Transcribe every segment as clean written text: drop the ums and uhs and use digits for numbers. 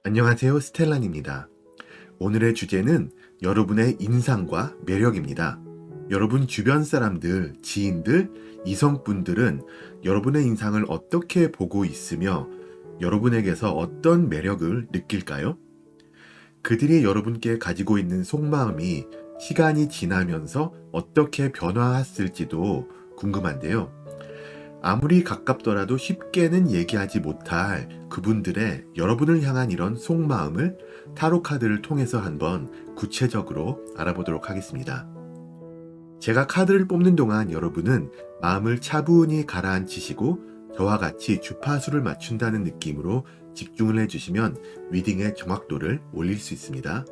안녕하세요. 스텔란입니다. 오늘의 주제는 여러분의 인상과 매력입니다. 여러분 주변 사람들, 지인들, 이성분들은 여러분의 인상을 어떻게 보고 있으며 여러분에게서 어떤 매력을 느낄까요? 그들이 여러분께 가지고 있는 속마음이 시간이 지나면서 어떻게 변화했을지도 궁금한데요. 아무리 가깝더라도 쉽게는 얘기하지 못할 그분들의 여러분을 향한 이런 속마음을 타로 카드를 통해서 한번 구체적으로 알아보도록 하겠습니다. 제가 카드를 뽑는 동안 여러분은 마음을 차분히 가라앉히시고 저와 같이 주파수를 맞춘다는 느낌으로 집중을 해주시면 리딩의 정확도를 올릴 수 있습니다.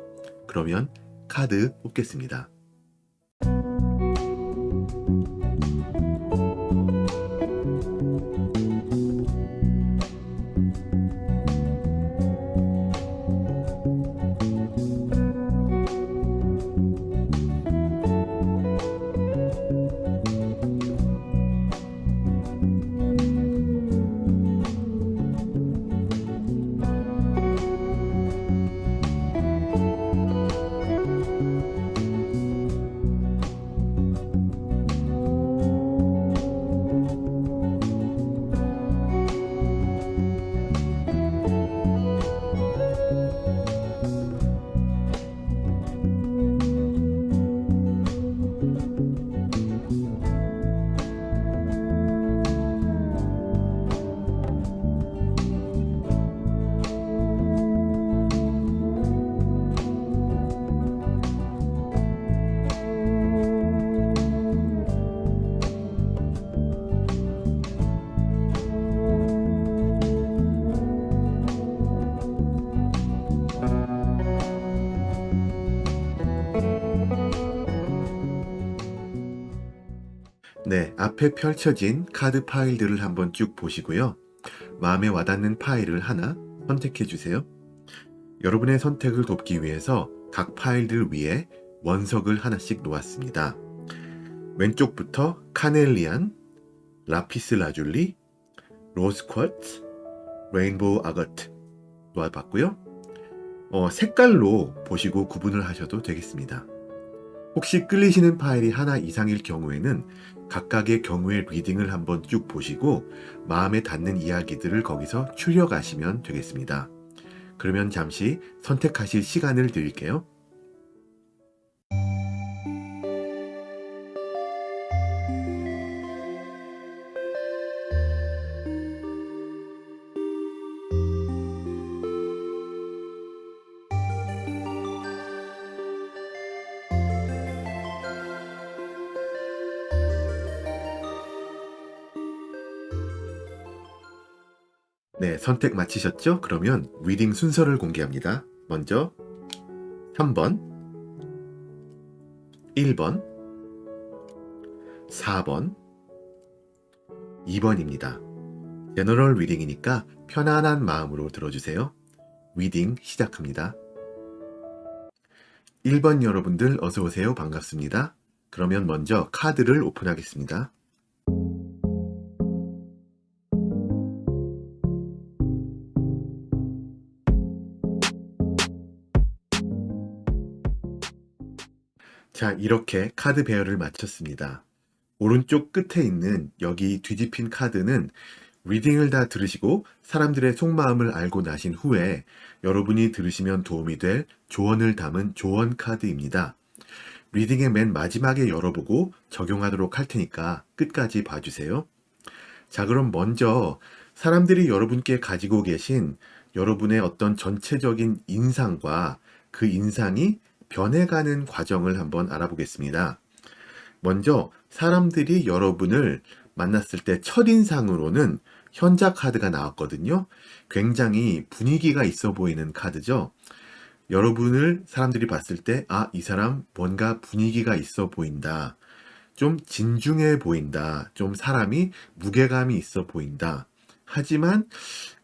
그러면 카드 뽑겠습니다. 네, 앞에 펼쳐진 카드 파일들을 한번 쭉 보시고요. 마음에 와닿는 파일을 하나 선택해 주세요. 여러분의 선택을 돕기 위해서 각 파일들 위에 원석을 하나씩 놓았습니다. 왼쪽부터 카넬리안, 라피스 라줄리, 로즈 쿼츠, 레인보우 아거트 놓아봤고요. 색깔로 보시고 구분을 하셔도 되겠습니다. 혹시 끌리시는 파일이 하나 이상일 경우에는 각각의 경우의 리딩을 한번 쭉 보시고 마음에 닿는 이야기들을 거기서 추려가시면 되겠습니다. 그러면 잠시 선택하실 시간을 드릴게요. 네, 선택 마치셨죠? 그러면 리딩 순서를 공개합니다. 먼저 3번, 1번, 4번, 2번입니다. 제너럴 리딩이니까 편안한 마음으로 들어주세요. 리딩 시작합니다. 1번 여러분들 어서오세요. 반갑습니다. 그러면 먼저 카드를 오픈하겠습니다. 자, 이렇게 카드 배열을 마쳤습니다. 오른쪽 끝에 있는 여기 뒤집힌 카드는 리딩을 다 들으시고 사람들의 속마음을 알고 나신 후에 여러분이 들으시면 도움이 될 조언을 담은 조언 카드입니다. 리딩의 맨 마지막에 열어보고 적용하도록 할 테니까 끝까지 봐주세요. 자, 그럼 먼저 사람들이 여러분께 가지고 계신 여러분의 어떤 전체적인 인상과 그 인상이 변해가는 과정을 한번 알아보겠습니다. 먼저 사람들이 여러분을 만났을 때 첫인상으로는 현자 카드가 나왔거든요. 굉장히 분위기가 있어 보이는 카드죠. 여러분을 사람들이 봤을 때, 이 사람 뭔가 분위기가 있어 보인다. 좀 진중해 보인다. 좀 사람이 무게감이 있어 보인다. 하지만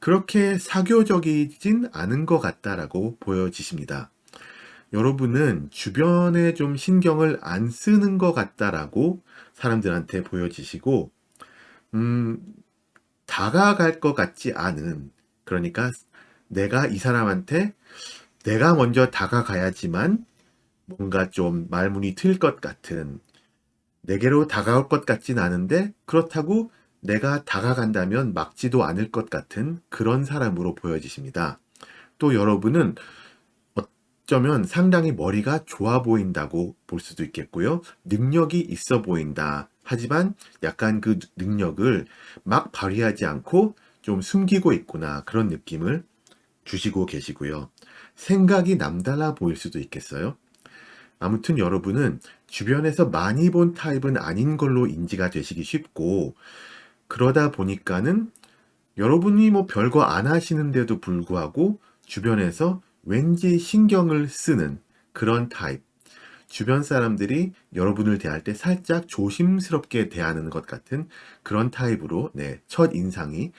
그렇게 사교적이진 않은 것 같다라고 보여지십니다. 여러분은 주변에 좀 신경을 안 쓰는 것 같다라고 사람들한테 보여지시고, 다가갈 것 같지 않은, 그러니까 내가 이 사람한테 내가 먼저 다가가야지만 뭔가 좀 말문이 트일 것 같은, 내게로 다가올 것 같진 않은데 그렇다고 내가 다가간다면 막지도 않을 것 같은 그런 사람으로 보여지십니다. 또 여러분은 어쩌면 상당히 머리가 좋아 보인다고 볼 수도 있겠고요. 능력이 있어 보인다. 하지만 약간 그 능력을 막 발휘하지 않고 좀 숨기고 있구나. 그런 느낌을 주시고 계시고요. 생각이 남달라 보일 수도 있겠어요. 아무튼 여러분은 주변에서 많이 본 타입은 아닌 걸로 인지가 되시기 쉽고, 그러다 보니까는 여러분이 뭐 별거 안 하시는데도 불구하고 주변에서 왠지 신경을 쓰는 그런 타입. 주변 사람들이 여러분을 대할 때 살짝 조심스럽게 대하는 것 같은 그런 타입으로 첫 인상이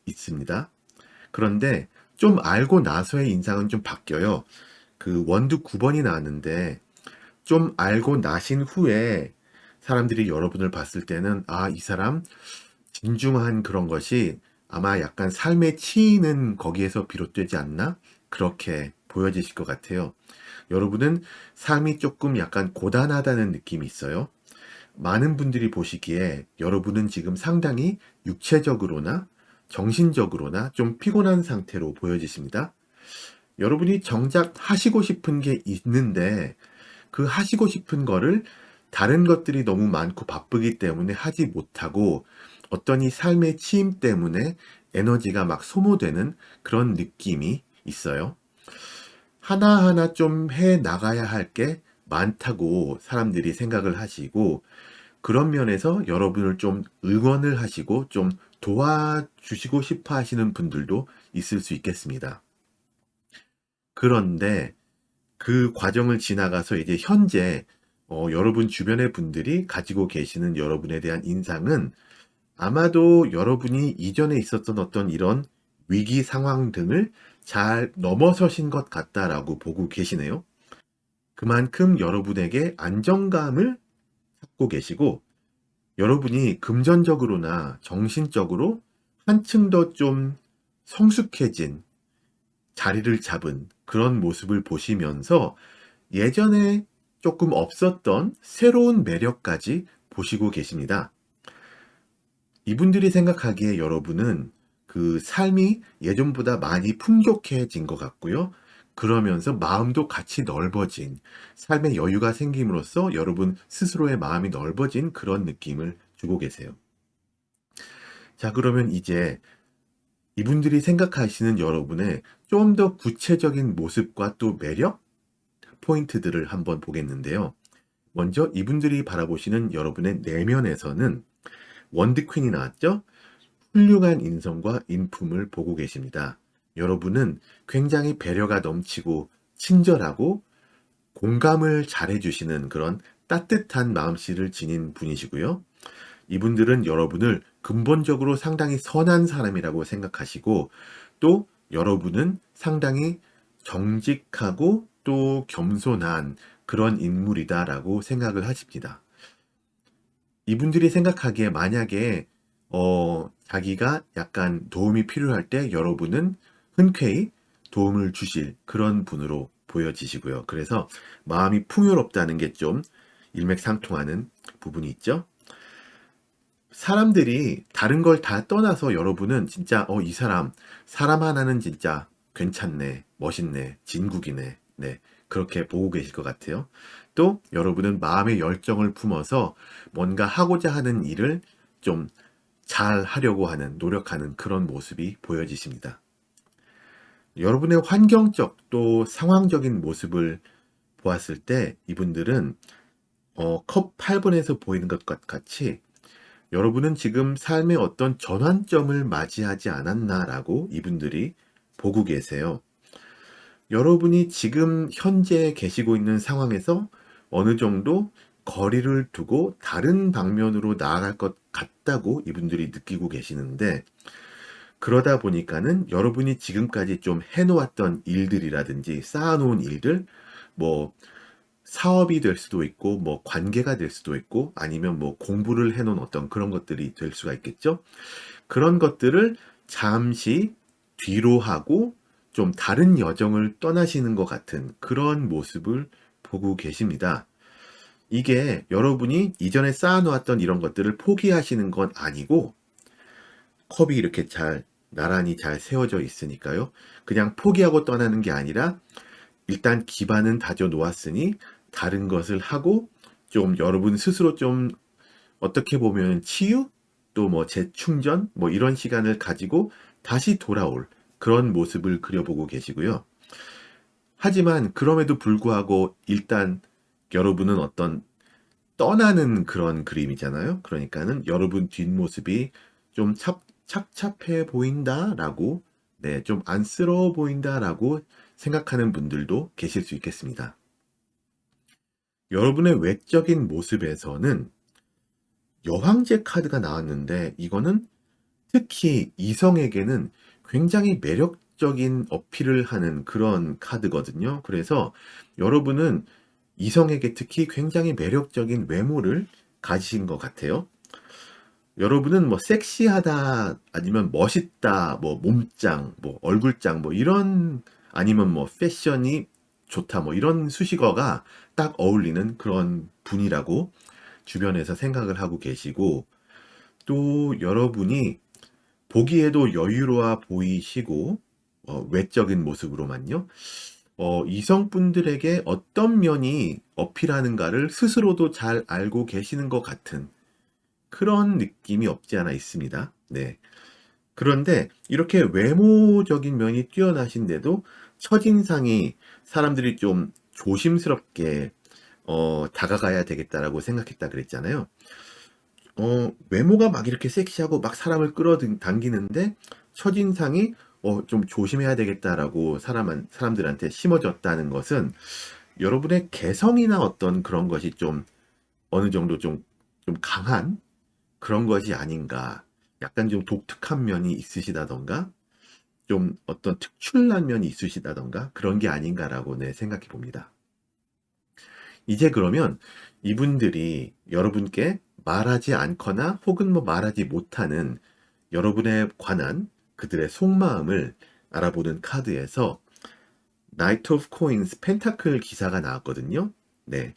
있습니다. 그런데 좀 알고 나서의 인상은 좀 바뀌어요. 그 원두 9번이 나왔는데 좀 알고 나신 후에 사람들이 여러분을 봤을 때는 아, 이 사람 진중한 그런 것이 아마 약간 삶의 치이는 거기에서 비롯되지 않나? 그렇게 보여지실 것 같아요. 여러분은 삶이 조금 약간 고단하다는 느낌이 있어요. 많은 분들이 보시기에 여러분은 지금 상당히 육체적으로나 정신적으로나 좀 피곤한 상태로 보여지십니다. 여러분이 정작 하시고 싶은 게 있는데 그 하시고 싶은 거를 다른 것들이 너무 많고 바쁘기 때문에 하지 못하고 어떤 이 삶의 치임 때문에 에너지가 막 소모되는 그런 느낌이 있어요. 하나하나 좀 해 나가야 할 게 많다고 사람들이 생각을 하시고, 그런 면에서 여러분을 좀 응원을 하시고 좀 도와주시고 싶어 하시는 분들도 있을 수 있겠습니다. 그런데 그 과정을 지나가서 이제 현재 여러분 주변의 분들이 가지고 계시는 여러분에 대한 인상은 아마도 여러분이 이전에 있었던 어떤 이런 위기 상황 등을 잘 넘어서신 것 같다라고 보고 계시네요. 그만큼 여러분에게 안정감을 찾고 계시고, 여러분이 금전적으로나 정신적으로 한층 더 좀 성숙해진 자리를 잡은 그런 모습을 보시면서 예전에 조금 없었던 새로운 매력까지 보시고 계십니다. 이분들이 생각하기에 여러분은 그 삶이 예전보다 많이 풍족해진 것 같고요. 그러면서 마음도 같이 넓어진, 삶의 여유가 생김으로써 여러분 스스로의 마음이 넓어진 그런 느낌을 주고 계세요. 자, 그러면 이제 이분들이 생각하시는 여러분의 좀 더 구체적인 모습과 또 매력 포인트들을 한번 보겠는데요. 먼저 이분들이 바라보시는 여러분의 내면에서는 원드 퀸이 나왔죠? 훌륭한 인성과 인품을 보고 계십니다. 여러분은 굉장히 배려가 넘치고 친절하고 공감을 잘해주시는 그런 따뜻한 마음씨를 지닌 분이시고요. 이분들은 여러분을 근본적으로 상당히 선한 사람이라고 생각하시고, 또 여러분은 상당히 정직하고 또 겸손한 그런 인물이다라고 생각을 하십니다. 이분들이 생각하기에 만약에 자기가 약간 도움이 필요할 때 여러분은 흔쾌히 도움을 주실 그런 분으로 보여지시고요. 그래서 마음이 풍요롭다는 게 좀 일맥상통하는 부분이 있죠. 사람들이 다른 걸 다 떠나서 여러분은 진짜 이 사람 하나는 진짜 괜찮네, 멋있네, 진국이네, 네, 그렇게 보고 계실 것 같아요. 또 여러분은 마음의 열정을 품어서 뭔가 하고자 하는 일을 좀 잘 하려고 하는, 노력하는 그런 모습이 보여지십니다. 여러분의 환경적 또 상황적인 모습을 보았을 때 이분들은 컵 8번에서 보이는 것과 같이 여러분은 지금 삶의 어떤 전환점을 맞이하지 않았나라고 이분들이 보고 계세요. 여러분이 지금 현재 계시고 있는 상황에서 어느 정도 거리를 두고 다른 방면으로 나아갈 것 같다고 이분들이 느끼고 계시는데, 그러다 보니까는 여러분이 지금까지 좀 해놓았던 일들이라든지 쌓아놓은 일들, 뭐 사업이 될 수도 있고, 뭐 관계가 될 수도 있고, 아니면 뭐 공부를 해놓은 어떤 그런 것들이 될 수가 있겠죠. 그런 것들을 잠시 뒤로 하고 좀 다른 여정을 떠나시는 것 같은 그런 모습을 보고 계십니다. 이게 여러분이 이전에 쌓아놓았던 이런 것들을 포기하시는 건 아니고 컵이 이렇게 잘 나란히 잘 세워져 있으니까요. 그냥 포기하고 떠나는 게 아니라 일단 기반은 다져 놓았으니 다른 것을 하고 좀 여러분 스스로 좀 어떻게 보면 치유 또 뭐 재충전 뭐 이런 시간을 가지고 다시 돌아올 그런 모습을 그려보고 계시고요. 하지만 그럼에도 불구하고 일단 여러분은 어떤 떠나는 그런 그림이잖아요. 그러니까는 여러분 뒷모습이 좀 착잡해 보인다라고, 네, 좀 안쓰러워 보인다라고 생각하는 분들도 계실 수 있겠습니다. 여러분의 외적인 모습에서는 여황제 카드가 나왔는데 이거는 특히 이성에게는 굉장히 매력적인 어필을 하는 그런 카드거든요. 그래서 여러분은 이성에게 특히 굉장히 매력적인 외모를 가지신 것 같아요. 여러분은 뭐 섹시하다, 아니면 멋있다, 뭐 몸짱, 뭐 얼굴짱, 뭐 이런, 아니면 뭐 패션이 좋다, 뭐 이런 수식어가 딱 어울리는 그런 분이라고 주변에서 생각을 하고 계시고, 또 여러분이 보기에도 여유로워 보이시고, 외적인 모습으로만요. 이성분들에게 어떤 면이 어필하는가를 스스로도 잘 알고 계시는 것 같은 그런 느낌이 없지 않아 있습니다. 네. 그런데 이렇게 외모적인 면이 뛰어나신데도 첫인상이 사람들이 좀 조심스럽게 다가가야 되겠다라고 생각했다 그랬잖아요. 외모가 막 이렇게 섹시하고 막 사람을 끌어당기는데 첫인상이 좀 조심해야 되겠다라고 사람들한테 심어졌다는 것은 여러분의 개성이나 어떤 그런 것이 좀 어느 정도 좀 강한 그런 것이 아닌가. 약간 좀 독특한 면이 있으시다던가, 좀 어떤 특출난 면이 있으시다던가, 그런 게 아닌가라고 네, 생각해 봅니다. 이제 그러면 이분들이 여러분께 말하지 않거나 혹은 뭐 말하지 못하는 여러분에 관한 그들의 속마음을 알아보는 카드에서 나이트 오브 코인스 펜타클 기사가 나왔거든요. 네.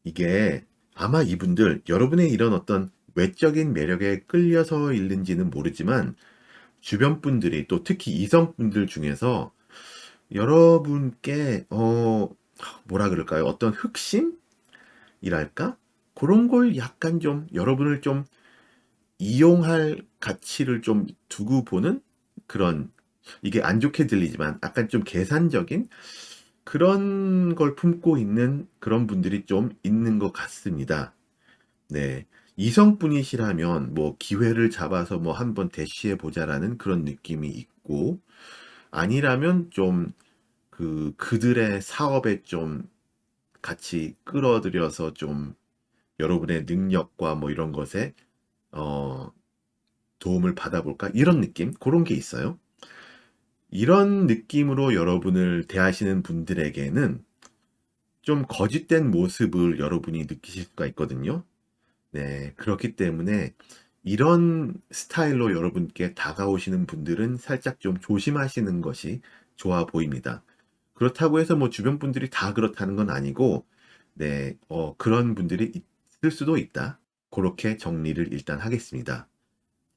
이게 아마 이분들 여러분의 이런 어떤 외적인 매력에 끌려서 있는지는 모르지만 주변 분들이 또 특히 이성분들 중에서 여러분께 뭐라 그럴까요? 어떤 흑심이랄까? 그런 걸 약간 좀 여러분을 좀 이용할 가치를 좀 두고 보는 그런, 이게 안 좋게 들리지만 약간 좀 계산적인 그런 걸 품고 있는 그런 분들이 좀 있는 것 같습니다. 네. 이성분이시라면 뭐 기회를 잡아서 뭐 한번 대시해 보자라는 그런 느낌이 있고, 아니라면 좀 그들의 사업에 좀 같이 끌어들여서 좀 여러분의 능력과 뭐 이런 것에 어 도움을 받아볼까? 이런 느낌? 그런 게 있어요. 이런 느낌으로 여러분을 대하시는 분들에게는 좀 거짓된 모습을 여러분이 느끼실 수가 있거든요. 네, 그렇기 때문에 이런 스타일로 여러분께 다가오시는 분들은 살짝 좀 조심하시는 것이 좋아 보입니다. 그렇다고 해서 뭐 주변 분들이 다 그렇다는 건 아니고, 네, 그런 분들이 있을 수도 있다. 그렇게 정리를 일단 하겠습니다.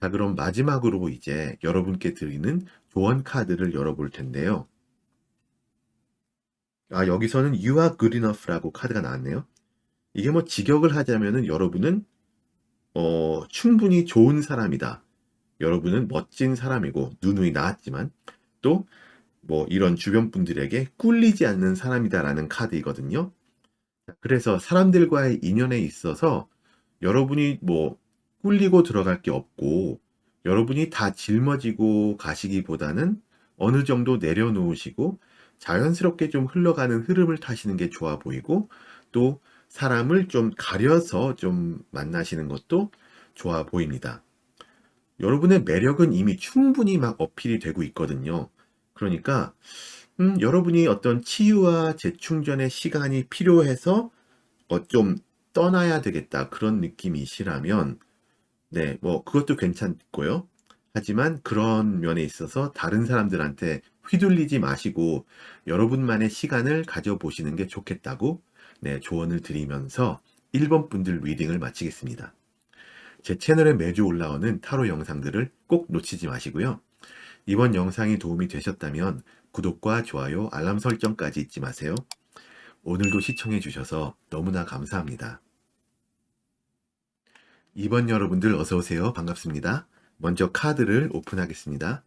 자, 그럼 마지막으로 이제 여러분께 드리는 조언 카드를 열어볼 텐데요. 아, 여기서는 You are good enough라고 카드가 나왔네요. 이게 뭐 직역을 하자면은 여러분은 충분히 좋은 사람이다. 여러분은 멋진 사람이고 누누이 나왔지만 또 뭐 이런 주변 분들에게 꿀리지 않는 사람이다라는 카드이거든요. 그래서 사람들과의 인연에 있어서 여러분이 뭐 꿀리고 들어갈 게 없고 여러분이 다 짊어지고 가시기보다는 어느 정도 내려놓으시고 자연스럽게 좀 흘러가는 흐름을 타시는 게 좋아 보이고, 또 사람을 좀 가려서 좀 만나시는 것도 좋아 보입니다. 여러분의 매력은 이미 충분히 막 어필이 되고 있거든요. 그러니까 여러분이 어떤 치유와 재충전의 시간이 필요해서 좀 떠나야 되겠다 그런 느낌이시라면 네, 뭐 그것도 괜찮고요. 하지만 그런 면에 있어서 다른 사람들한테 휘둘리지 마시고 여러분만의 시간을 가져보시는 게 좋겠다고 조언을 드리면서 1번 분들 리딩을 마치겠습니다. 제 채널에 매주 올라오는 타로 영상들을 꼭 놓치지 마시고요. 이번 영상이 도움이 되셨다면 구독과 좋아요, 알람 설정까지 잊지 마세요. 오늘도 시청해 주셔서 너무나 감사합니다. 2번 여러분들 어서오세요. 반갑습니다. 먼저 카드를 오픈하겠습니다.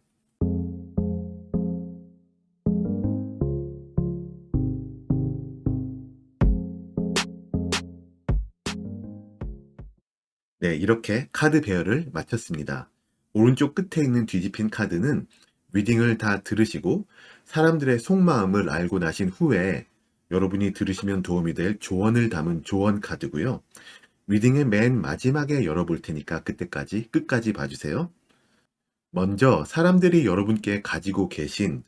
네, 이렇게 카드 배열을 마쳤습니다. 오른쪽 끝에 있는 뒤집힌 카드는 리딩을 다 들으시고 사람들의 속마음을 알고 나신 후에 여러분이 들으시면 도움이 될 조언을 담은 조언 카드고요. 리딩의 맨 마지막에 열어볼 테니까 그때까지 끝까지 봐주세요. 먼저 사람들이 여러분께 가지고 계신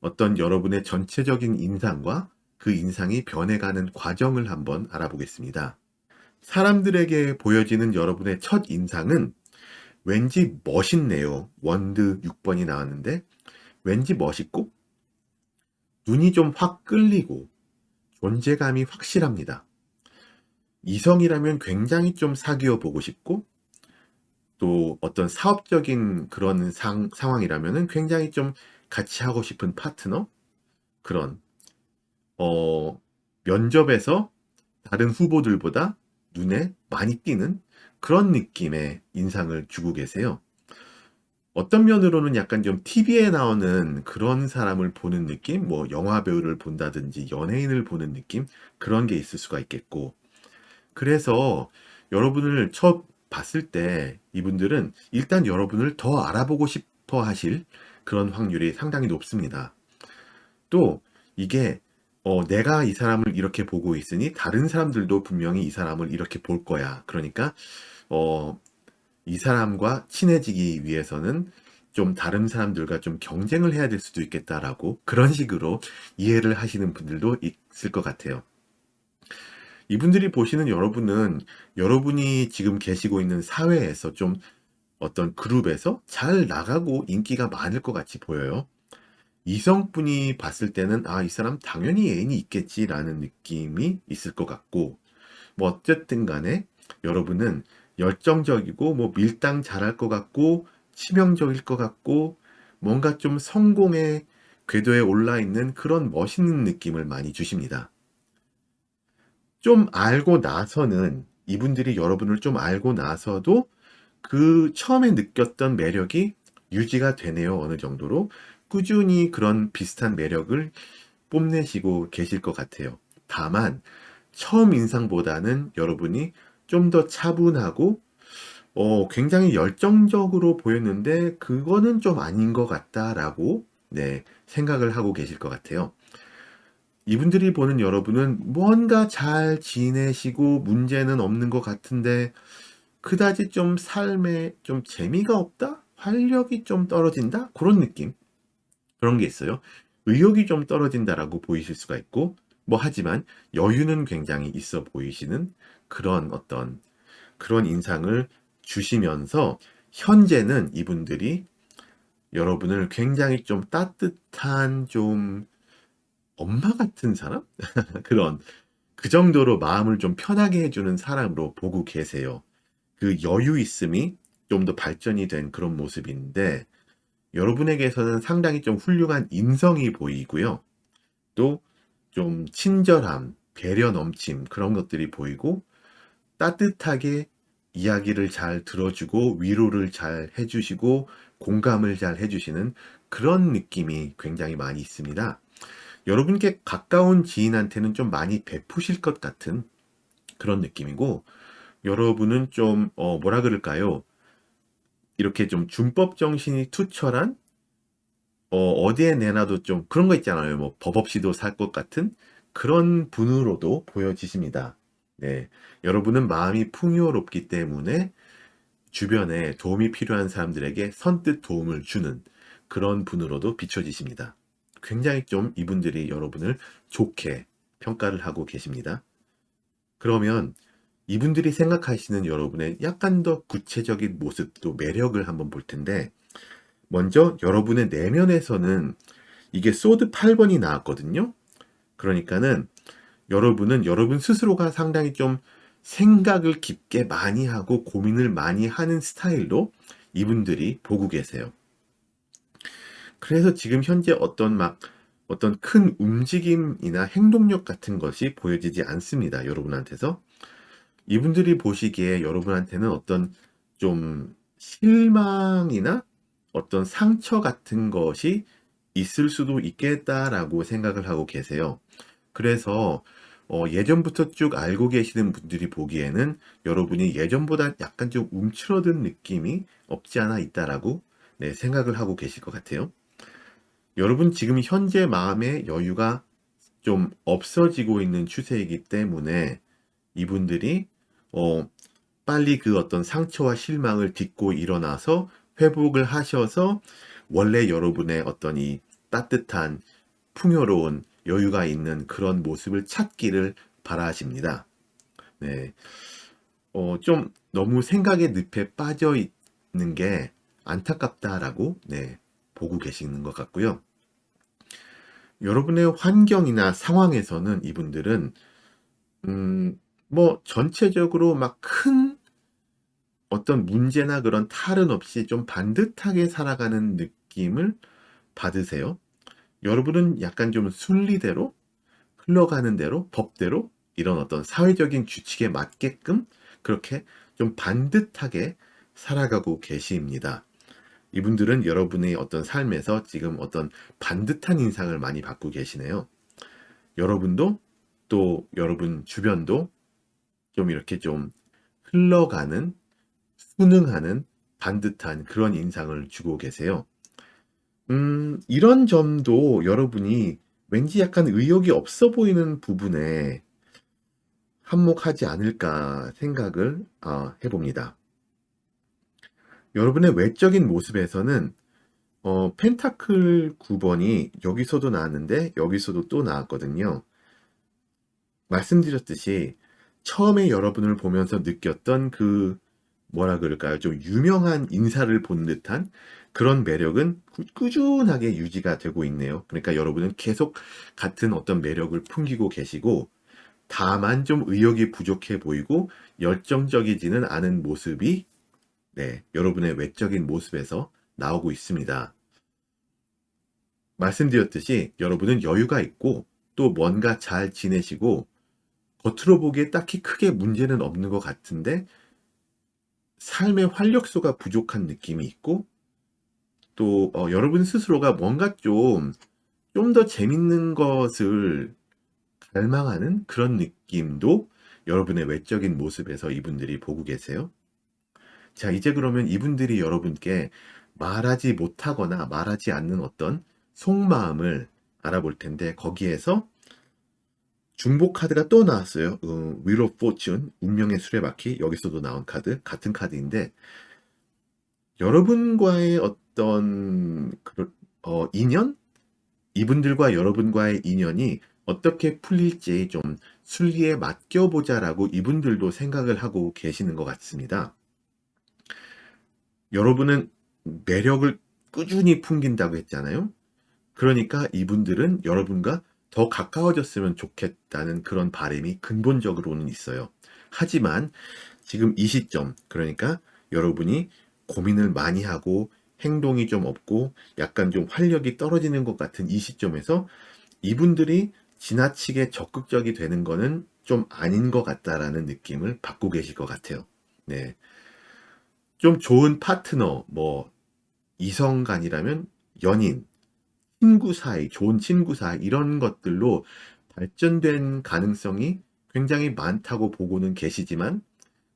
어떤 여러분의 전체적인 인상과 그 인상이 변해가는 과정을 한번 알아보겠습니다. 사람들에게 보여지는 여러분의 첫 인상은 왠지 멋있네요. 원드 6번이 나왔는데 왠지 멋있고 눈이 좀 확 끌리고 존재감이 확실합니다. 이성이라면 굉장히 좀 사귀어 보고 싶고 또 어떤 사업적인 그런 상황이라면 굉장히 좀 같이 하고 싶은 파트너 그런 면접에서 다른 후보들보다 눈에 많이 띄는 그런 느낌의 인상을 주고 계세요. 어떤 면으로는 약간 좀 TV에 나오는 그런 사람을 보는 느낌, 뭐 영화 배우를 본다든지 연예인을 보는 느낌 그런 게 있을 수가 있겠고 그래서 여러분을 처음 봤을 때 이분들은 일단 여러분을 더 알아보고 싶어 하실 그런 확률이 상당히 높습니다. 또 이게 내가 이 사람을 이렇게 보고 있으니 다른 사람들도 분명히 이 사람을 이렇게 볼 거야. 그러니까 이 사람과 친해지기 위해서는 좀 다른 사람들과 좀 경쟁을 해야 될 수도 있겠다라고 그런 식으로 이해를 하시는 분들도 있을 것 같아요. 이분들이 보시는 여러분은 여러분이 지금 계시고 있는 사회에서 좀 어떤 그룹에서 잘 나가고 인기가 많을 것 같이 보여요. 이성분이 봤을 때는 이 사람 당연히 애인이 있겠지라는 느낌이 있을 것 같고 뭐 어쨌든 간에 여러분은 열정적이고 뭐 밀당 잘할 것 같고 치명적일 것 같고 뭔가 좀 성공의 궤도에 올라 있는 그런 멋있는 느낌을 많이 주십니다. 좀 알고 나서는 이분들이 여러분을 좀 알고 나서도 그 처음에 느꼈던 매력이 유지가 되네요. 어느 정도로 꾸준히 그런 비슷한 매력을 뽐내시고 계실 것 같아요. 다만 처음 인상보다는 여러분이 좀 더 차분하고 굉장히 열정적으로 보였는데 그거는 좀 아닌 것 같다라고 생각을 하고 계실 것 같아요. 이분들이 보는 여러분은 뭔가 잘 지내시고 문제는 없는 것 같은데 그다지 좀 삶에 좀 재미가 없다? 활력이 좀 떨어진다? 그런 느낌. 그런 게 있어요. 의욕이 좀 떨어진다라고 보이실 수가 있고 하지만 여유는 굉장히 있어 보이시는 그런 인상을 주시면서 현재는 이분들이 여러분을 굉장히 좀 따뜻한 좀 엄마 같은 사람? 그 정도로 마음을 좀 편하게 해주는 사람으로 보고 계세요. 그 여유 있음이 좀 더 발전이 된 그런 모습인데 여러분에게서는 상당히 좀 훌륭한 인성이 보이고요. 또 좀 친절함, 배려 넘침 그런 것들이 보이고 따뜻하게 이야기를 잘 들어주고 위로를 잘 해주시고 공감을 잘 해주시는 그런 느낌이 굉장히 많이 있습니다. 여러분께 가까운 지인한테는 좀 많이 베푸실 것 같은 그런 느낌이고 여러분은 좀 뭐라 그럴까요? 이렇게 좀 준법 정신이 투철한 어디에 내놔도 좀 그런 거 있잖아요. 뭐 법 없이도 살 것 같은 그런 분으로도 보여지십니다. 네. 여러분은 마음이 풍요롭기 때문에 주변에 도움이 필요한 사람들에게 선뜻 도움을 주는 그런 분으로도 비춰지십니다. 굉장히 좀 이분들이 여러분을 좋게 평가를 하고 계십니다. 그러면 이분들이 생각하시는 여러분의 약간 더 구체적인 모습 또 매력을 한번 볼 텐데 먼저 여러분의 내면에서는 이게 소드 8번이 나왔거든요. 그러니까는 여러분은 여러분 스스로가 상당히 좀 생각을 깊게 많이 하고 고민을 많이 하는 스타일로 이분들이 보고 계세요. 그래서 지금 현재 어떤 큰 움직임이나 행동력 같은 것이 보여지지 않습니다. 여러분한테서. 이분들이 보시기에 여러분한테는 어떤 좀 실망이나 어떤 상처 같은 것이 있을 수도 있겠다라고 생각을 하고 계세요. 그래서 예전부터 쭉 알고 계시는 분들이 보기에는 여러분이 예전보다 약간 좀 움츠러든 느낌이 없지 않아 있다라고 네, 생각을 하고 계실 것 같아요. 여러분 지금 현재 마음의 여유가 좀 없어지고 있는 추세이기 때문에 이분들이 어, 빨리 그 어떤 상처와 실망을 딛고 일어나서 회복을 하셔서 원래 여러분의 어떤 이 따뜻한 풍요로운 여유가 있는 그런 모습을 찾기를 바라십니다. 네. 좀 너무 생각의 늪에 빠져 있는 게 안타깝다라고 네, 보고 계시는 것 같고요. 여러분의 환경이나 상황에서는 이분들은 뭐 전체적으로 막 큰 어떤 문제나 그런 탈은 없이 좀 반듯하게 살아가는 느낌을 받으세요. 여러분은 약간 좀 순리대로 흘러가는 대로 법대로 이런 어떤 사회적인 규칙에 맞게끔 그렇게 좀 반듯하게 살아가고 계십니다. 이분들은 여러분의 어떤 삶에서 지금 어떤 반듯한 인상을 많이 받고 계시네요. 여러분도 또 여러분 주변도 좀 이렇게 좀 흘러가는 순응하는 반듯한 그런 인상을 주고 계세요. 이런 점도 여러분이 왠지 약간 의욕이 없어 보이는 부분에 한몫하지 않을까 생각을 해봅니다. 여러분의 외적인 모습에서는 펜타클 9번이 여기서도 나왔는데 여기서도 또 나왔거든요. 말씀드렸듯이 처음에 여러분을 보면서 느꼈던 그 뭐라 그럴까요? 좀 유명한 인사를 본 듯한 그런 매력은 꾸준하게 유지가 되고 있네요. 그러니까 여러분은 계속 같은 어떤 매력을 풍기고 계시고 다만 좀 의욕이 부족해 보이고 열정적이지는 않은 모습이 네, 여러분의 외적인 모습에서 나오고 있습니다. 말씀드렸듯이 여러분은 여유가 있고 또 뭔가 잘 지내시고 겉으로 보기에 딱히 크게 문제는 없는 것 같은데 삶의 활력소가 부족한 느낌이 있고 또 여러분 스스로가 뭔가 좀 더 재밌는 것을 갈망하는 그런 느낌도 여러분의 외적인 모습에서 이분들이 보고 계세요. 자, 이제 그러면 이분들이 여러분께 말하지 못하거나 말하지 않는 어떤 속마음을 알아볼 텐데 거기에서 중복 카드가 또 나왔어요. Wheel of Fortune, 운명의 수레바퀴. 여기서도 나온 카드, 같은 카드인데 여러분과의 어떤 인연? 이분들과 여러분과의 인연이 어떻게 풀릴지 좀 순리에 맡겨보자라고 이분들도 생각을 하고 계시는 것 같습니다. 여러분은 매력을 꾸준히 풍긴다고 했잖아요. 그러니까 이분들은 여러분과 더 가까워졌으면 좋겠다는 그런 바람이 근본적으로는 있어요. 하지만 지금 이 시점, 그러니까 여러분이 고민을 많이 하고 행동이 좀 없고 약간 좀 활력이 떨어지는 것 같은 이 시점에서 이분들이 지나치게 적극적이 되는 거는 좀 아닌 것 같다라는 느낌을 받고 계실 것 같아요. 네. 좀 좋은 파트너, 뭐, 이성간이라면 연인, 친구 사이, 좋은 친구 사이, 이런 것들로 발전된 가능성이 굉장히 많다고 보고는 계시지만,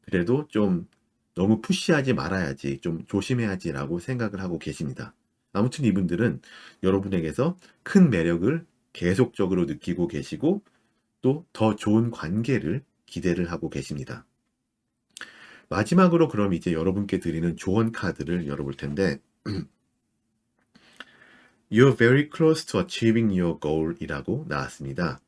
그래도 좀 너무 푸시하지 말아야지, 좀 조심해야지라고 생각을 하고 계십니다. 아무튼 이분들은 여러분에게서 큰 매력을 계속적으로 느끼고 계시고, 또 더 좋은 관계를 기대를 하고 계십니다. 마지막으로 그럼 이제 여러분께 드리는 조언 카드를 열어볼 텐데, You're very close to achieving your goal 이라고 나왔습니다.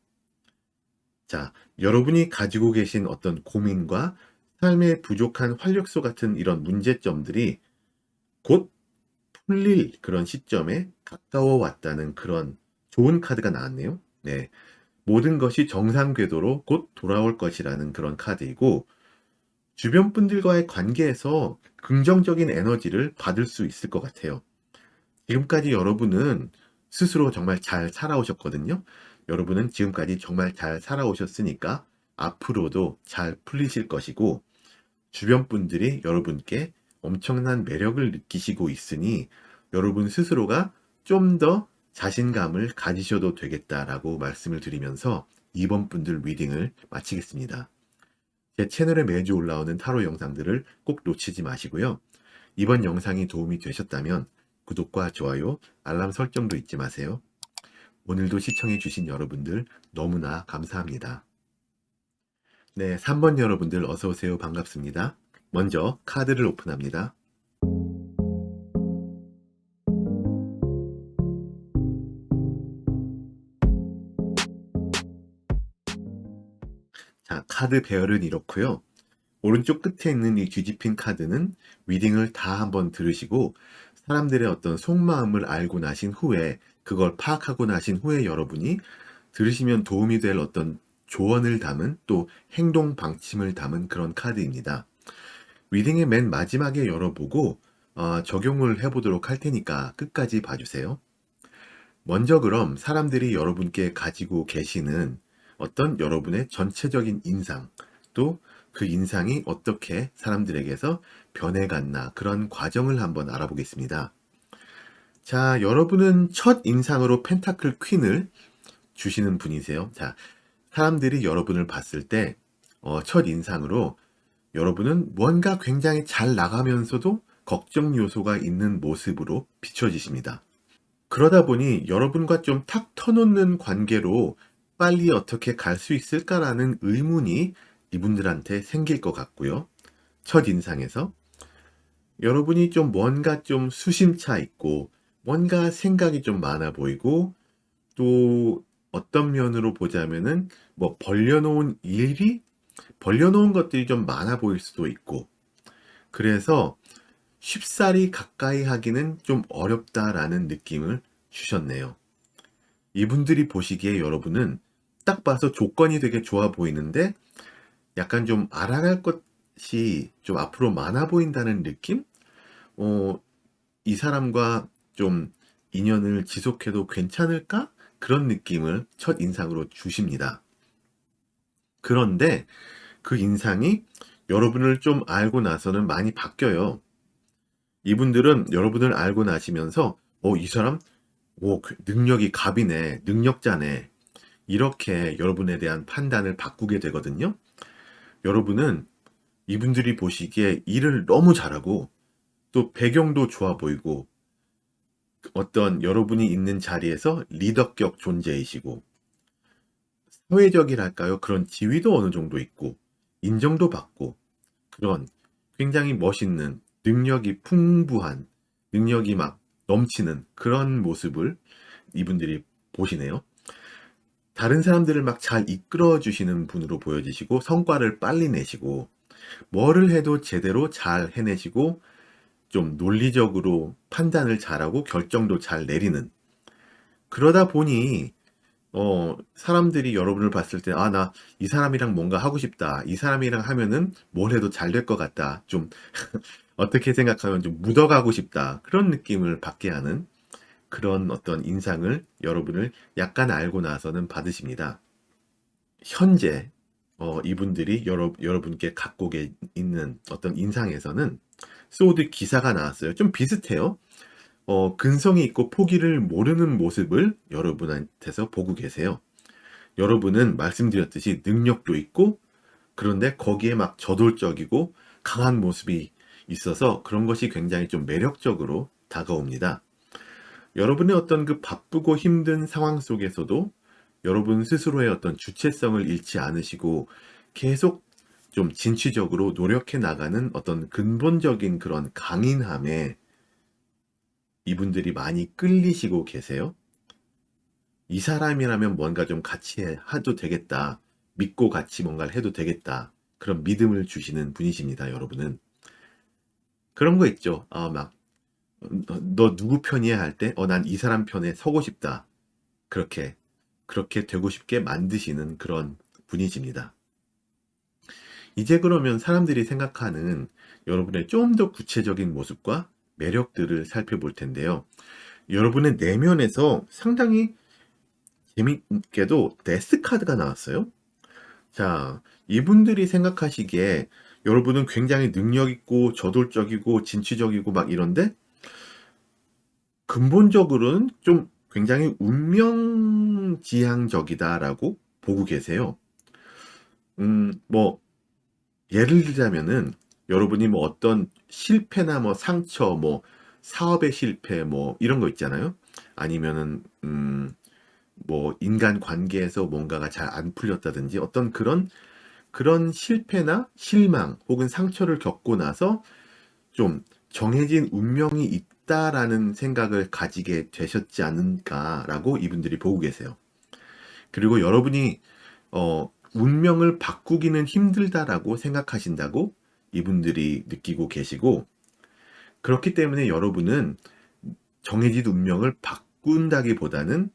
자, 여러분이 가지고 계신 어떤 고민과 삶의 부족한 활력소 같은 이런 문제점들이 곧 풀릴 그런 시점에 가까워 왔다는 그런 좋은 카드가 나왔네요. 네. 모든 것이 정상 궤도로 곧 돌아올 것이라는 그런 카드이고, 주변 분들과의 관계에서 긍정적인 에너지를 받을 수 있을 것 같아요. 지금까지 여러분은 스스로 정말 잘 살아오셨거든요. 여러분은 지금까지 정말 잘 살아오셨으니까 앞으로도 잘 풀리실 것이고, 주변 분들이 여러분께 엄청난 매력을 느끼시고 있으니 여러분 스스로가 좀 더 자신감을 가지셔도 되겠다라고 말씀을 드리면서 이번 분들 리딩을 마치겠습니다. 제 채널에 매주 올라오는 타로 영상들을 꼭 놓치지 마시고요. 이번 영상이 도움이 되셨다면 구독과 좋아요, 알람 설정도 잊지 마세요. 오늘도 시청해주신 여러분들 너무나 감사합니다. 네, 3번 여러분들 어서오세요. 반갑습니다. 먼저 카드를 오픈합니다. 자, 카드 배열은 이렇고요. 오른쪽 끝에 있는 이 뒤집힌 카드는 리딩을 다 한번 들으시고 사람들의 어떤 속마음을 알고 나신 후에, 그걸 파악하고 나신 후에 여러분이 들으시면 도움이 될 어떤 조언을 담은, 또 행동 방침을 담은 그런 카드입니다. 리딩의 맨 마지막에 열어보고 적용을 해보도록 할 테니까 끝까지 봐주세요. 먼저 그럼 사람들이 여러분께 가지고 계시는 어떤 여러분의 전체적인 인상, 또 그 인상이 어떻게 사람들에게서 변해갔나, 그런 과정을 한번 알아보겠습니다. 자, 여러분은 첫 인상으로 펜타클 퀸을 주시는 분이세요. 자, 사람들이 여러분을 봤을 때 첫 인상으로 여러분은 뭔가 굉장히 잘 나가면서도 걱정 요소가 있는 모습으로 비춰지십니다. 그러다 보니 여러분과 좀 탁 터놓는 관계로 빨리 어떻게 갈 수 있을까라는 의문이 이분들한테 생길 것 같고요. 첫인상에서 여러분이 좀 뭔가 좀 수심차 있고 뭔가 생각이 좀 많아 보이고, 또 어떤 면으로 보자면은 뭐 벌려놓은 것들이 좀 많아 보일 수도 있고, 그래서 쉽사리 가까이 하기는 좀 어렵다라는 느낌을 주셨네요. 이분들이 보시기에 여러분은 딱 봐서 조건이 되게 좋아 보이는데 약간 좀 알아갈 것이 좀 앞으로 많아 보인다는 느낌? 이 사람과 좀 인연을 지속해도 괜찮을까? 그런 느낌을 첫 인상으로 주십니다. 그런데 그 인상이 여러분을 좀 알고 나서는 많이 바뀌어요. 이분들은 여러분을 알고 나시면서 이 사람 능력이 갑이네, 능력자네, 이렇게 여러분에 대한 판단을 바꾸게 되거든요. 여러분은 이분들이 보시기에 일을 너무 잘하고 또 배경도 좋아 보이고 어떤 여러분이 있는 자리에서 리더격 존재이시고 사회적이랄까요? 그런 지위도 어느 정도 있고 인정도 받고 그런 굉장히 멋있는, 능력이 풍부한, 능력이 막 넘치는 그런 모습을 이분들이 보시네요. 다른 사람들을 막 잘 이끌어 주시는 분으로 보여지시고 성과를 빨리 내시고 뭐를 해도 제대로 잘 해내시고 좀 논리적으로 판단을 잘하고 결정도 잘 내리는, 그러다 보니 사람들이 여러분을 봤을 때 나 이 사람이랑 뭔가 하고 싶다, 이 사람이랑 하면은 뭘 해도 잘 될 것 같다, 좀 어떻게 생각하면 좀 묻어가고 싶다, 그런 느낌을 받게 하는 그런 어떤 인상을 여러분을 약간 알고 나서는 받으십니다. 현재 이분들이 여러분께 갖고 있는 어떤 인상에서는 소드 기사가 나왔어요. 좀 비슷해요. 근성이 있고 포기를 모르는 모습을 여러분한테서 보고 계세요. 여러분은 말씀드렸듯이 능력도 있고 그런데 거기에 막 저돌적이고 강한 모습이 있어서 그런 것이 굉장히 좀 매력적으로 다가옵니다. 여러분의 어떤 그 바쁘고 힘든 상황 속에서도 여러분 스스로의 어떤 주체성을 잃지 않으시고 계속 좀 진취적으로 노력해 나가는 어떤 근본적인 그런 강인함에 이분들이 많이 끌리시고 계세요. 이 사람이라면 뭔가 좀 같이 해도 되겠다, 믿고 같이 뭔가를 해도 되겠다, 그런 믿음을 주시는 분이십니다. 여러분은 그런 거 있죠. 막 너 누구 편이야 할 때, 난 이 사람 편에 서고 싶다. 그렇게, 그렇게 되고 싶게 만드시는 그런 분이십니다. 이제 그러면 사람들이 생각하는 여러분의 좀 더 구체적인 모습과 매력들을 살펴볼 텐데요. 여러분의 내면에서 상당히 재밌게도 데스 카드가 나왔어요. 자, 이분들이 생각하시기에 여러분은 굉장히 능력 있고 저돌적이고 진취적이고 막 이런데 근본적으로는 좀 굉장히 운명지향적이다라고 보고 계세요. 뭐 예를 들자면은 여러분이 뭐 어떤 실패나 뭐 상처, 뭐 사업의 실패, 뭐 이런 거 있잖아요. 아니면은 뭐 인간 관계에서 뭔가가 잘 안 풀렸다든지 어떤 그런 실패나 실망 혹은 상처를 겪고 나서 좀 정해진 운명이 있다라는 생각을 가지게 되셨지 않을까라고 이분들이 보고 계세요. 그리고 여러분이 운명을 바꾸기는 힘들다라고 생각하신다고 이분들이 느끼고 계시고, 그렇기 때문에 여러분은 정해진 운명을 바꾼다기보다는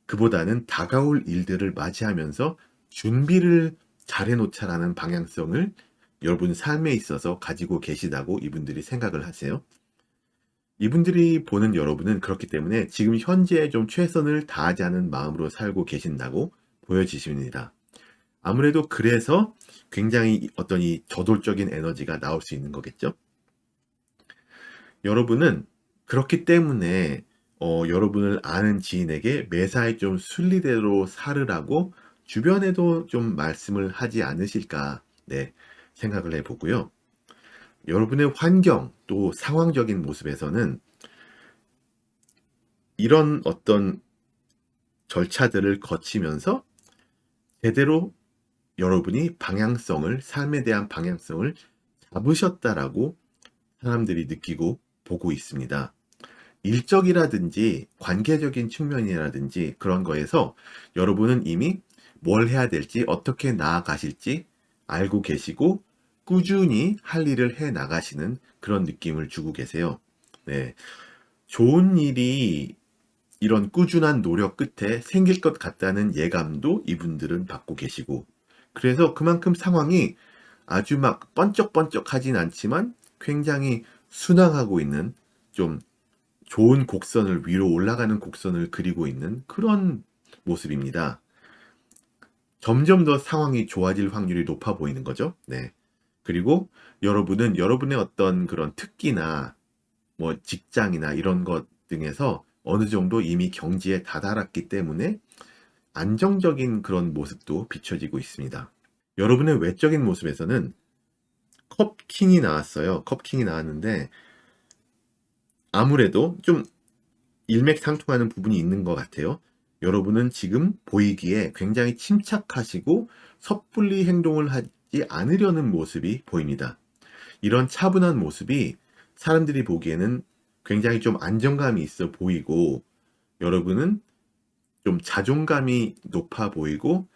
그보다는 다가올 일들을 맞이하면서 준비를 잘해 놓자라는 방향성을 여러분 삶에 있어서 가지고 계시다고 이분들이 생각을 하세요. 이분들이 보는 여러분은 그렇기 때문에 지금 현재에 좀 최선을 다하자는 마음으로 살고 계신다고 보여지십니다. 아무래도 그래서 굉장히 어떤 이 저돌적인 에너지가 나올 수 있는 거겠죠. 여러분은 그렇기 때문에 여러분을 아는 지인에게 매사에 좀 순리대로 살으라고 주변에도 좀 말씀을 하지 않으실까, 네, 생각을 해보고요. 여러분의 환경 또 상황적인 모습에서는 이런 어떤 절차들을 거치면서 제대로 여러분이 삶에 대한 방향성을 잡으셨다라고 사람들이 느끼고 보고 있습니다. 일적이라든지 관계적인 측면이라든지 그런 거에서 여러분은 이미 뭘 해야 될지 어떻게 나아가실지 알고 계시고 꾸준히 할 일을 해 나가시는 그런 느낌을 주고 계세요. 네. 좋은 일이 이런 꾸준한 노력 끝에 생길 것 같다는 예감도 이분들은 받고 계시고, 그래서 그만큼 상황이 아주 막 번쩍번쩍하진 않지만 굉장히 순항하고 있는 좀 좋은 곡선을 위로 올라가는 곡선을 그리고 있는 그런 모습입니다. 점점 더 상황이 좋아질 확률이 높아 보이는 거죠. 네. 그리고 여러분은 여러분의 어떤 그런 특기나 뭐 직장이나 이런 것 등에서 어느 정도 이미 경지에 다다랐기 때문에 안정적인 그런 모습도 비춰지고 있습니다. 여러분의 외적인 모습에서는 컵킹이 나왔어요. 컵킹이 나왔는데 아무래도 좀 일맥상통하는 부분이 있는 것 같아요. 여러분은 지금 보이기에 굉장히 침착하시고 섣불리 행동을 하지 않으려는 모습이 보입니다. 이런 차분한 모습이 사람들이 보기에는 굉장히 좀 안정감이 있어 보이고, 여러분은 좀 자존감이 높아 보이고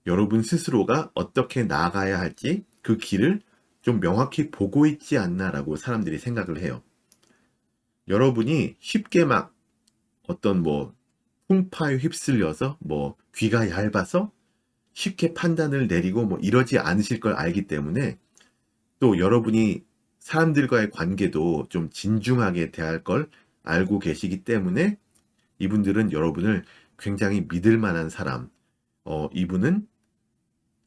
여러분 스스로가 어떻게 나아가야 할지 그 길을 좀 명확히 보고 있지 않나라고 사람들이 생각을 해요. 여러분이 쉽게 막 어떤 뭐 풍파에 휩쓸려서 뭐 귀가 얇아서 쉽게 판단을 내리고 뭐 이러지 않으실 걸 알기 때문에, 또 여러분이 사람들과의 관계도 좀 진중하게 대할 걸 알고 계시기 때문에 이분들은 여러분을 굉장히 믿을 만한 사람, 이분은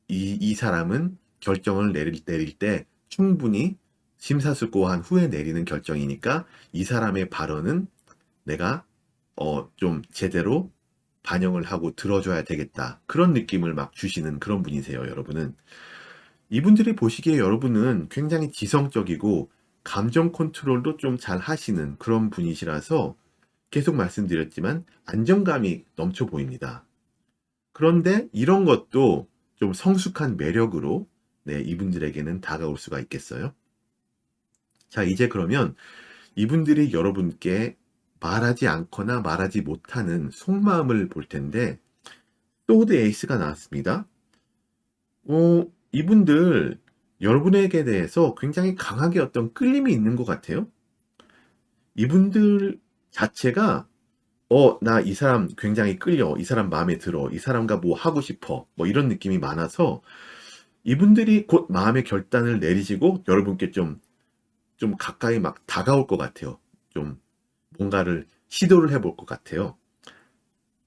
이 사람은 결정을 내릴 때 충분히 심사숙고한 후에 내리는 결정이니까 이 사람의 발언은 내가 좀 제대로 반영을 하고 들어줘야 되겠다. 그런 느낌을 막 주시는 그런 분이세요, 여러분은. 이분들이 보시기에 여러분은 굉장히 지성적이고 감정 컨트롤도 좀 잘 하시는 그런 분이시라서 계속 말씀드렸지만 안정감이 넘쳐 보입니다. 그런데 이런 것도 좀 성숙한 매력으로 네, 이분들에게는 다가올 수가 있겠어요. 자, 이제 그러면 이분들이 여러분께 말하지 않거나 말하지 못하는 속마음을 볼 텐데, 소드 에이스가 나왔습니다. 이분들 여러분에게 대해서 굉장히 강하게 어떤 끌림이 있는 것 같아요. 이분들 자체가 나 이 사람 굉장히 끌려. 이 사람 마음에 들어. 이 사람과 뭐 하고 싶어. 뭐 이런 느낌이 많아서 이분들이 곧 마음의 결단을 내리시고 여러분께 좀 가까이 막 다가올 것 같아요. 좀 뭔가를 시도를 해볼 것 같아요.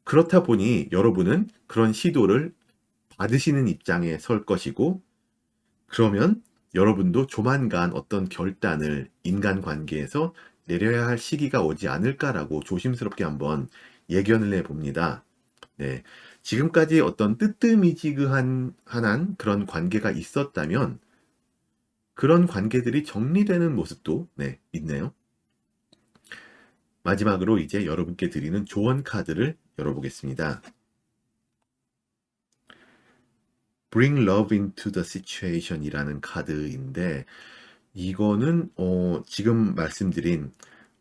그렇다 보니 여러분은 그런 시도를 받으시는 입장에 설 것이고, 그러면 여러분도 조만간 어떤 결단을 인간관계에서 내려야 할 시기가 오지 않을까라고 조심스럽게 한번 예견을 해봅니다. 네. 지금까지 어떤 뜨뜻미지근한 그런 관계가 있었다면 그런 관계들이 정리되는 모습도 있네요. 마지막으로 이제 여러분께 드리는 조언 카드를 열어보겠습니다. Bring love into the situation 이라는 카드인데, 이거는 지금 말씀드린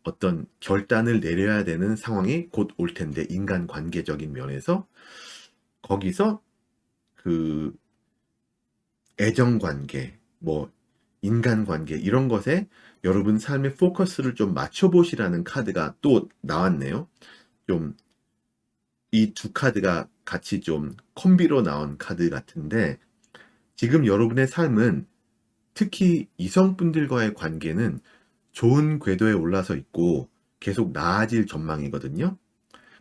어떤 결단을 내려야 되는 상황이 곧 올 텐데, 인간관계적인 면에서 거기서 그 애정관계, 뭐 인간관계 이런 것에 여러분 삶의 포커스를 좀 맞춰보시라는 카드가 또 나왔네요. 좀 이 두 카드가 같이 좀 콤비로 나온 카드 같은데, 지금 여러분의 삶은 특히 이성분들과의 관계는 좋은 궤도에 올라서 있고 계속 나아질 전망이거든요.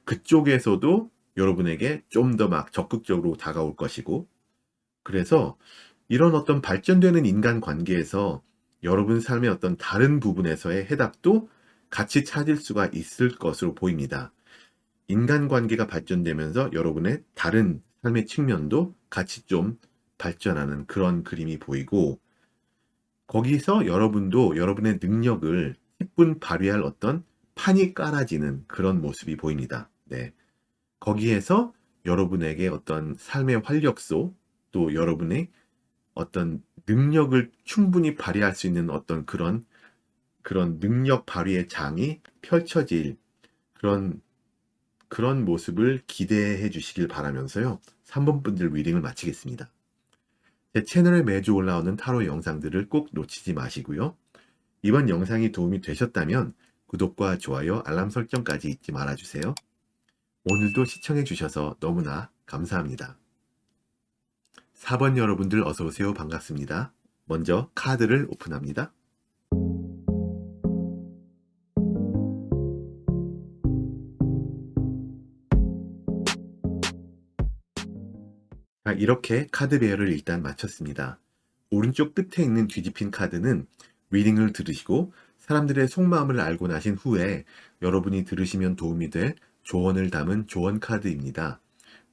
그쪽에서도 여러분에게 좀 더 막 적극적으로 다가올 것이고, 그래서 이런 어떤 발전되는 인간 관계에서 여러분 삶의 어떤 다른 부분에서의 해답도 같이 찾을 수가 있을 것으로 보입니다. 인간관계가 발전되면서 여러분의 다른 삶의 측면도 같이 좀 발전하는 그런 그림이 보이고, 거기서 여러분도 여러분의 능력을 10분 발휘할 어떤 판이 깔아지는 그런 모습이 보입니다. 네. 거기에서 여러분에게 어떤 삶의 활력소, 또 여러분의 어떤 능력을 충분히 발휘할 수 있는 어떤 그런 능력 발휘의 장이 펼쳐질 그런 모습을 기대해 주시길 바라면서요. 3번 분들 리딩을 마치겠습니다. 제 채널에 매주 올라오는 타로 영상들을 꼭 놓치지 마시고요. 이번 영상이 도움이 되셨다면 구독과 좋아요, 알람 설정까지 잊지 말아주세요. 오늘도 시청해 주셔서 너무나 감사합니다. 4번 여러분들 어서오세요. 반갑습니다. 먼저 카드를 오픈합니다. 이렇게 카드 배열을 일단 마쳤습니다. 오른쪽 끝에 있는 뒤집힌 카드는 리딩을 들으시고 사람들의 속마음을 알고 나신 후에 여러분이 들으시면 도움이 될 조언을 담은 조언 카드입니다.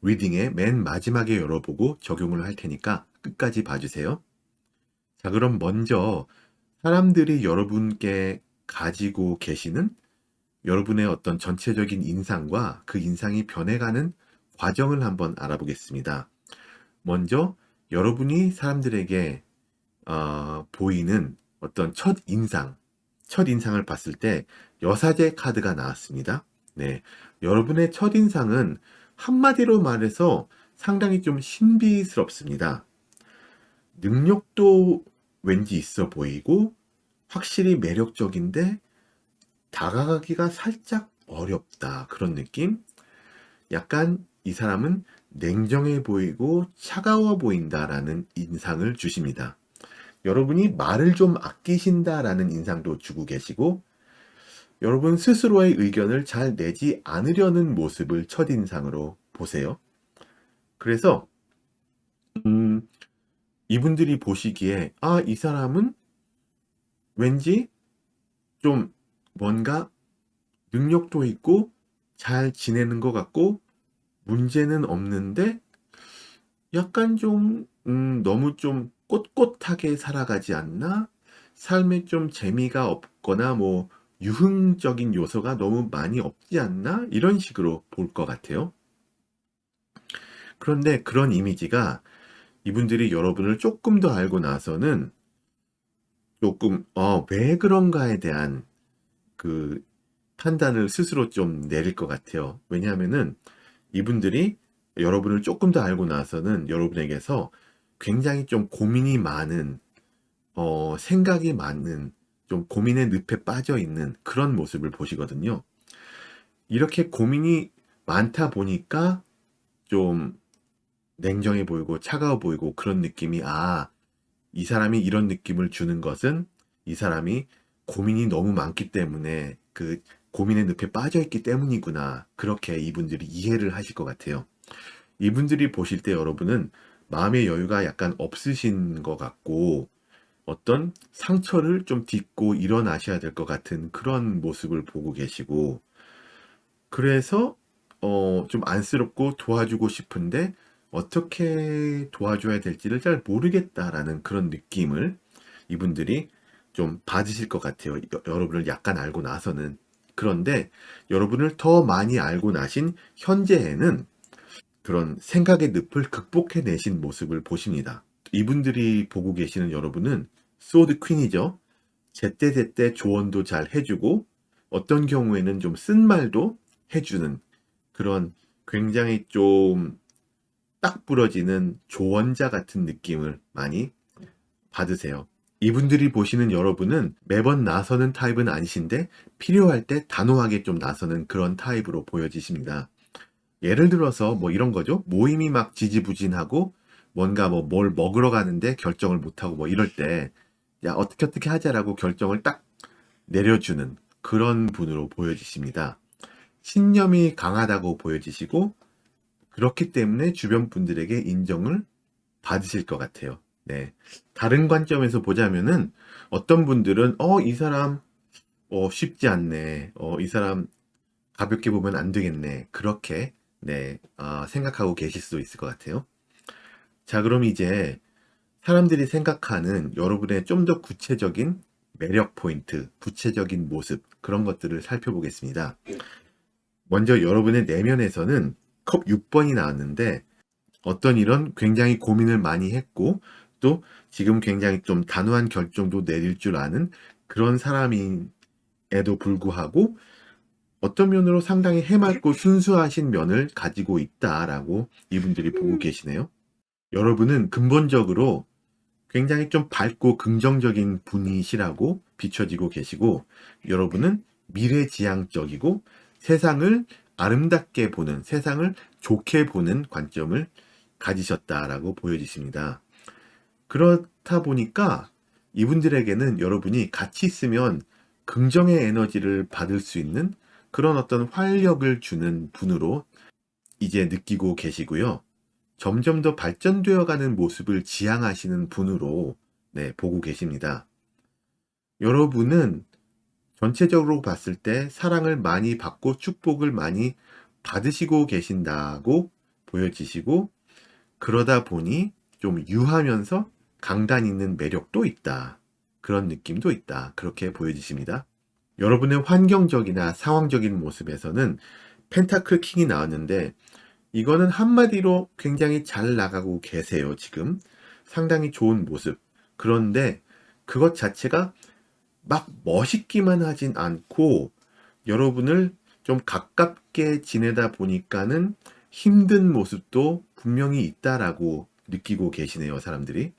리딩의 맨 마지막에 열어보고 적용을 할 테니까 끝까지 봐주세요. 자, 그럼 먼저 사람들이 여러분께 가지고 계시는 여러분의 어떤 전체적인 인상과 그 인상이 변해가는 과정을 한번 알아보겠습니다. 먼저 여러분이 사람들에게 보이는 어떤 첫인상을 봤을 때 여사제 카드가 나왔습니다. 네, 여러분의 첫인상은 한마디로 말해서 상당히 좀 신비스럽습니다. 능력도 왠지 있어 보이고 확실히 매력적인데 다가가기가 살짝 어렵다. 그런 느낌? 약간 이 사람은 냉정해 보이고 차가워 보인다라는 인상을 주십니다. 여러분이 말을 좀 아끼신다라는 인상도 주고 계시고, 여러분 스스로의 의견을 잘 내지 않으려는 모습을 첫인상으로 보세요. 그래서 이분들이 보시기에 이 사람은 왠지 좀 뭔가 능력도 있고 잘 지내는 것 같고 문제는 없는데 약간 좀 너무 좀 꼿꼿하게 살아가지 않나? 삶에 좀 재미가 없거나 뭐 유흥적인 요소가 너무 많이 없지 않나? 이런 식으로 볼 것 같아요. 그런데 그런 이미지가 이분들이 여러분을 조금 더 알고 나서는 조금 왜 그런가에 대한 그 판단을 스스로 좀 내릴 것 같아요. 왜냐하면은 이분들이 여러분을 조금 더 알고 나서는 여러분에게서 굉장히 좀 고민이 많은, 생각이 많은 좀 고민의 늪에 빠져 있는 그런 모습을 보시거든요. 이렇게 고민이 많다 보니까 좀 냉정해 보이고 차가워 보이고 그런 느낌이, 이 사람이 이런 느낌을 주는 것은 이 사람이 고민이 너무 많기 때문에 그 고민의 늪에 빠져 있기 때문이구나. 그렇게 이분들이 이해를 하실 것 같아요. 이분들이 보실 때 여러분은 마음의 여유가 약간 없으신 것 같고 어떤 상처를 좀 딛고 일어나셔야 될 것 같은 그런 모습을 보고 계시고, 그래서 좀 안쓰럽고 도와주고 싶은데 어떻게 도와줘야 될지를 잘 모르겠다라는 그런 느낌을 이분들이 좀 받으실 것 같아요. 여러분을 약간 알고 나서는. 그런데 여러분을 더 많이 알고 나신 현재에는 그런 생각의 늪을 극복해 내신 모습을 보십니다. 이분들이 보고 계시는 여러분은 소드 퀸이죠. 제때제때 조언도 잘 해주고 어떤 경우에는 좀 쓴 말도 해주는 그런 굉장히 좀 딱 부러지는 조언자 같은 느낌을 많이 받으세요. 이분들이 보시는 여러분은 매번 나서는 타입은 아니신데 필요할 때 단호하게 좀 나서는 그런 타입으로 보여지십니다. 예를 들어서 뭐 이런 거죠. 모임이 막 지지부진하고 뭔가 뭐 뭘 먹으러 가는데 결정을 못하고 뭐 이럴 때, 야, 어떻게 하자라고 결정을 딱 내려주는 그런 분으로 보여지십니다. 신념이 강하다고 보여지시고 그렇기 때문에 주변 분들에게 인정을 받으실 것 같아요. 네. 다른 관점에서 보자면은 어떤 분들은 이 사람 쉽지 않네. 이 사람 가볍게 보면 안 되겠네. 그렇게 네, 생각하고 계실 수도 있을 것 같아요. 자, 그럼 이제 사람들이 생각하는 여러분의 좀 더 구체적인 매력 포인트, 구체적인 모습, 그런 것들을 살펴보겠습니다. 먼저 여러분의 내면에서는 컵 6번이 나왔는데 어떤 일은 굉장히 고민을 많이 했고 또 지금 굉장히 좀 단호한 결정도 내릴 줄 아는 그런 사람임에도 불구하고 어떤 면으로 상당히 해맑고 순수하신 면을 가지고 있다라고 이분들이 보고 계시네요. 여러분은 근본적으로 굉장히 좀 밝고 긍정적인 분이시라고 비춰지고 계시고, 여러분은 미래지향적이고 세상을 아름답게 보는, 세상을 좋게 보는 관점을 가지셨다라고 보여지십니다. 그렇다 보니까 이분들에게는 여러분이 같이 있으면 긍정의 에너지를 받을 수 있는 그런 어떤 활력을 주는 분으로 이제 느끼고 계시고요. 점점 더 발전되어 가는 모습을 지향하시는 분으로 네, 보고 계십니다. 여러분은 전체적으로 봤을 때 사랑을 많이 받고 축복을 많이 받으시고 계신다고 보여지시고, 그러다 보니 좀 유하면서 강단 있는 매력도 있다. 그런 느낌도 있다. 그렇게 보여지십니다. 여러분의 환경적이나 상황적인 모습에서는 펜타클 킹이 나왔는데 이거는 한마디로 굉장히 잘 나가고 계세요, 지금. 상당히 좋은 모습. 그런데 그것 자체가 막 멋있기만 하진 않고 여러분을 좀 가깝게 지내다 보니까는 힘든 모습도 분명히 있다라고 느끼고 계시네요, 사람들이.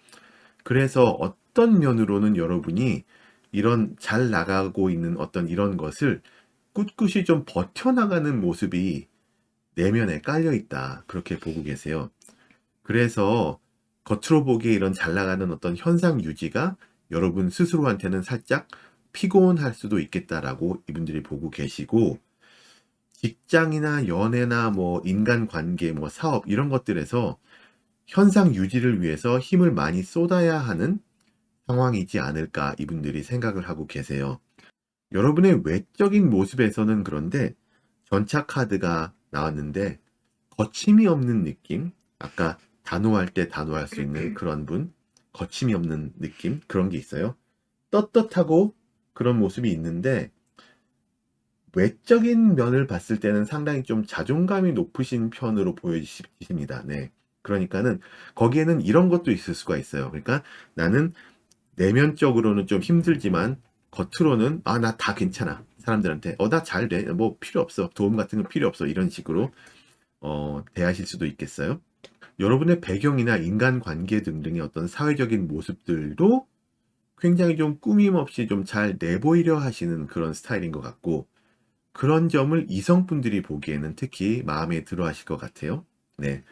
그래서 어떤 면으로는 여러분이 이런 잘 나가고 있는 어떤 이런 것을 꿋꿋이 좀 버텨나가는 모습이 내면에 깔려 있다. 그렇게 보고 계세요. 그래서 겉으로 보기에 이런 잘 나가는 어떤 현상 유지가 여러분 스스로한테는 살짝 피곤할 수도 있겠다라고 이분들이 보고 계시고, 직장이나 연애나 뭐 인간관계, 뭐 사업 이런 것들에서 현상 유지를 위해서 힘을 많이 쏟아야 하는 상황이지 않을까 이분들이 생각을 하고 계세요. 여러분의 외적인 모습에서는 그런데 전차 카드가 나왔는데 거침이 없는 느낌, 아까 단호할 때 단호할 수 있는 그런 분, 거침이 없는 느낌, 그런 게 있어요. 떳떳하고 그런 모습이 있는데 외적인 면을 봤을 때는 상당히 좀 자존감이 높으신 편으로 보여지십니다. 네. 그러니까는 거기에는 이런 것도 있을 수가 있어요. 그러니까 나는 내면적으로는 좀 힘들지만 겉으로는 나 다 괜찮아. 사람들한테 나 잘 돼. 뭐 필요 없어. 도움 같은 거 필요 없어. 이런 식으로 대하실 수도 있겠어요. 여러분의 배경이나 인간관계 등등의 어떤 사회적인 모습들도 굉장히 좀 꾸밈 없이 좀 잘 내보이려 하시는 그런 스타일인 것 같고, 그런 점을 이성분들이 보기에는 특히 마음에 들어 하실 것 같아요. 네.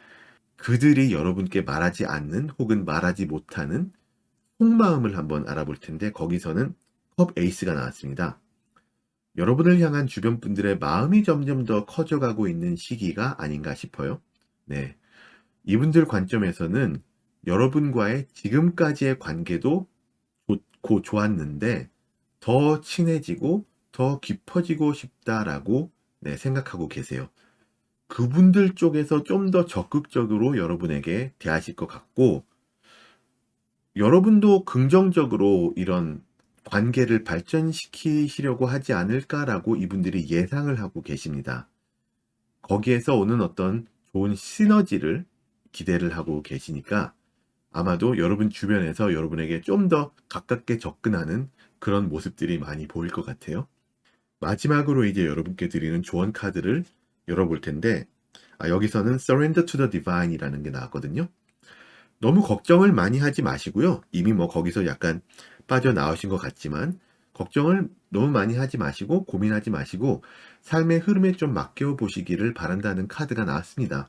그들이 여러분께 말하지 않는 혹은 말하지 못하는 속마음을 한번 알아볼 텐데, 거기서는 컵 에이스가 나왔습니다. 여러분을 향한 주변 분들의 마음이 점점 더 커져가고 있는 시기가 아닌가 싶어요. 네. 이분들 관점에서는 여러분과의 지금까지의 관계도 좋고 좋았는데 더 친해지고 더 깊어지고 싶다라고 생각하고 계세요. 그분들 쪽에서 좀 더 적극적으로 여러분에게 대하실 것 같고, 여러분도 긍정적으로 이런 관계를 발전시키시려고 하지 않을까라고 이분들이 예상을 하고 계십니다. 거기에서 오는 어떤 좋은 시너지를 기대를 하고 계시니까 아마도 여러분 주변에서 여러분에게 좀 더 가깝게 접근하는 그런 모습들이 많이 보일 것 같아요. 마지막으로 이제 여러분께 드리는 조언 카드를 열어볼 텐데, 여기서는 Surrender to the Divine이라는 게 나왔거든요. 너무 걱정을 많이 하지 마시고요. 이미 뭐 거기서 약간 빠져나오신 것 같지만, 걱정을 너무 많이 하지 마시고 고민하지 마시고 삶의 흐름에 좀 맡겨 보시기를 바란다는 카드가 나왔습니다.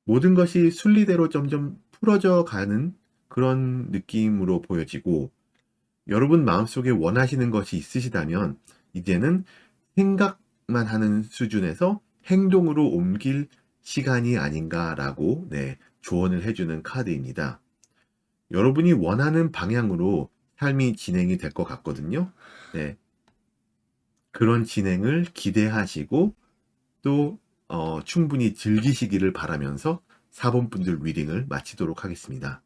모든 것이 순리대로 점점 풀어져 가는 그런 느낌으로 보여지고, 여러분 마음속에 원하시는 것이 있으시다면 이제는 생각만 하는 수준에서 행동으로 옮길 시간이 아닌가라고 조언을 해주는 카드입니다. 여러분이 원하는 방향으로 삶이 진행이 될 것 같거든요. 네. 그런 진행을 기대하시고 또 충분히 즐기시기를 바라면서 4번 분들 리딩을 마치도록 하겠습니다.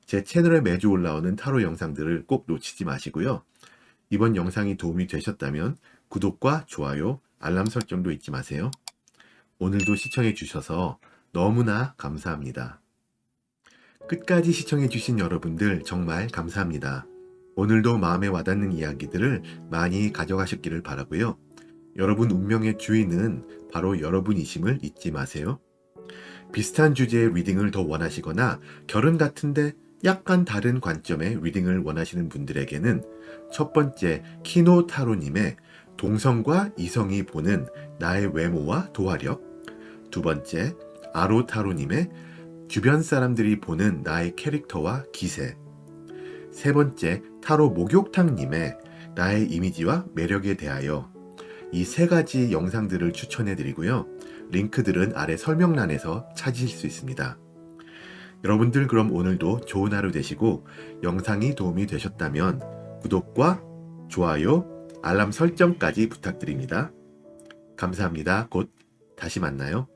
제 채널에 매주 올라오는 타로 영상들을 꼭 놓치지 마시고요. 이번 영상이 도움이 되셨다면 구독과 좋아요, 알람 설정도 잊지 마세요. 오늘도 시청해 주셔서 너무나 감사합니다. 끝까지 시청해 주신 여러분들 정말 감사합니다. 오늘도 마음에 와닿는 이야기들을 많이 가져가셨기를 바라고요. 여러분 운명의 주인은 바로 여러분이심을 잊지 마세요. 비슷한 주제의 리딩을 더 원하시거나 결혼 같은데 약간 다른 관점의 리딩을 원하시는 분들에게는 첫 번째 키노 타로님의 동성과 이성이 보는 나의 외모와 도화력, 두 번째 아로 타로님의 주변 사람들이 보는 나의 캐릭터와 기세, 세 번째 타로 목욕탕님의 나의 이미지와 매력에 대하여, 이 세 가지 영상들을 추천해 드리고요. 링크들은 아래 설명란에서 찾으실 수 있습니다. 여러분들 그럼 오늘도 좋은 하루 되시고, 영상이 도움이 되셨다면 구독과 좋아요, 알람 설정까지 부탁드립니다. 감사합니다. 곧 다시 만나요.